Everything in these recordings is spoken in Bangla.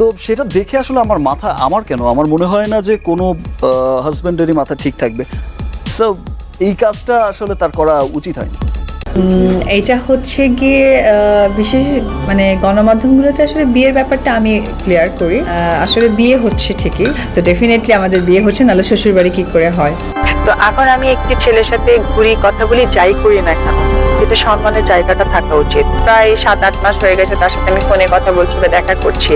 তো সেটা দেখে আসলে আমার কেন আমার মনে হয় না যে কোনো হাজব্যান্ডেরই মাথা ঠিক থাকবে। সো এই কাজটা আসলে তার করা উচিত হয়নি। এইটা হচ্ছে গিয়ে বিশেষ মানে গণমাধ্যমগুলোতে আসলে বিয়ের ব্যাপারটা আমি ক্লিয়ার করি। আসলে বিয়ে হচ্ছে ঠিকই, তো ডেফিনেটলি আমাদের বিয়ে হচ্ছে, নাহলে শ্বশুর বাড়ি কি করে হয়। তো এখন আমি একটি ছেলের সাথে ঘুরি, কথা বলি, যাই করি না কেন, এটা সম্মানের জায়গাটা থাকা উচিত। প্রায় 7-8 মাস হয়ে গেছে তার সাথে আমি ফোনে কথা বলছি বা দেখা করছি।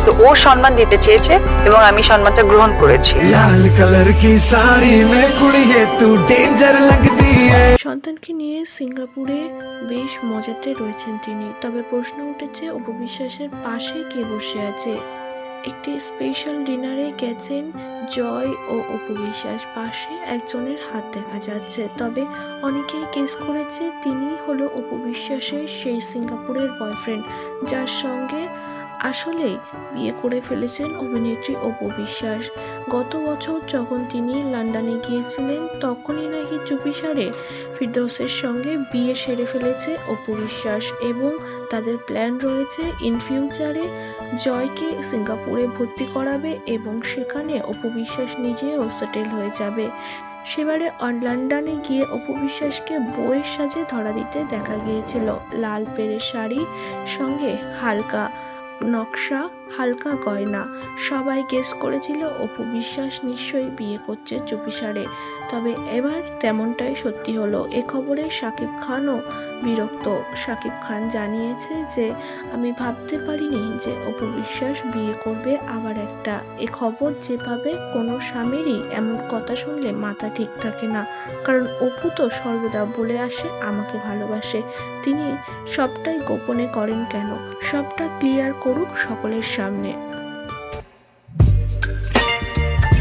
তো ও সম্মান দিতে চেয়েছে এবং আমি সম্মানটা গ্রহণ করেছি। লাল কালার কি শাড়ি মে কুড়িয়ে তু ডেঞ্জার লাগতি হ্যায়। সন্তানকে নিয়ে সিঙ্গাপুরে বেশ মজাতে রয়েছেন তিনি। তবে প্রশ্ন উঠেছে অপু বিশ্বাসের পাশে কে বসে আছে। একটি স্পেশাল ডিনারে গেছেন জয় ও অপু বিশ্বাস, পাশে একজনের হাত দেখা যাচ্ছে। তবে অনেকেই গেস করেছে তিনি হলো অপু বিশ্বাসের সেই সিঙ্গাপুরের বয়ফ্রেন্ড, যার সঙ্গে আসলেই বিয়ে করে ফেলেছেন অভিনেত্রী অপু বিশ্বাস। গত বছর যখন তিনি লন্ডনে গিয়েছিলেন তখনই নাকি চুপিসারে ফিরদৌসের সঙ্গে বিয়ে সেরে ফেলেছে অপু বিশ্বাস এবং তাদের প্ল্যান রয়েছে ইন ফিউচারে জয়কে সিঙ্গাপুরে ভর্তি করাবে এবং সেখানে অপু বিশ্বাস নিজেও সেটেল হয়ে যাবে। সেবারে লন্ডনে গিয়ে অপু বিশ্বাসকে বউয়ের সাজে ধরা দিতে দেখা গিয়েছিল। লাল পেড়ে শাড়ি সঙ্গে হালকা নকশা, হালকা গয়না। সবাই গেস করেছিল অপু বিশ্বাস নিশ্চয়ই বিয়ে করছে চুপিসারে। তবে এবার তেমনটাই সত্যি হলো। এ খবরে শাকিব খানও বিরক্ত। শাকিব খান জানিয়েছে যে আমি ভাবতে পারিনি যে অপু বিশ্বাস বিয়ে করবে আবার একটা। এ খবর যেভাবে কোনো স্বামীরই এমন কথা শুনলে মাথা ঠিক থাকে না, কারণ অপু তো সর্বদা বলে আসে আমাকে ভালোবাসে। তিনি সবটাই গোপনে করেন কেন? সবটা ক্লিয়ার করুক সকলের সামনে।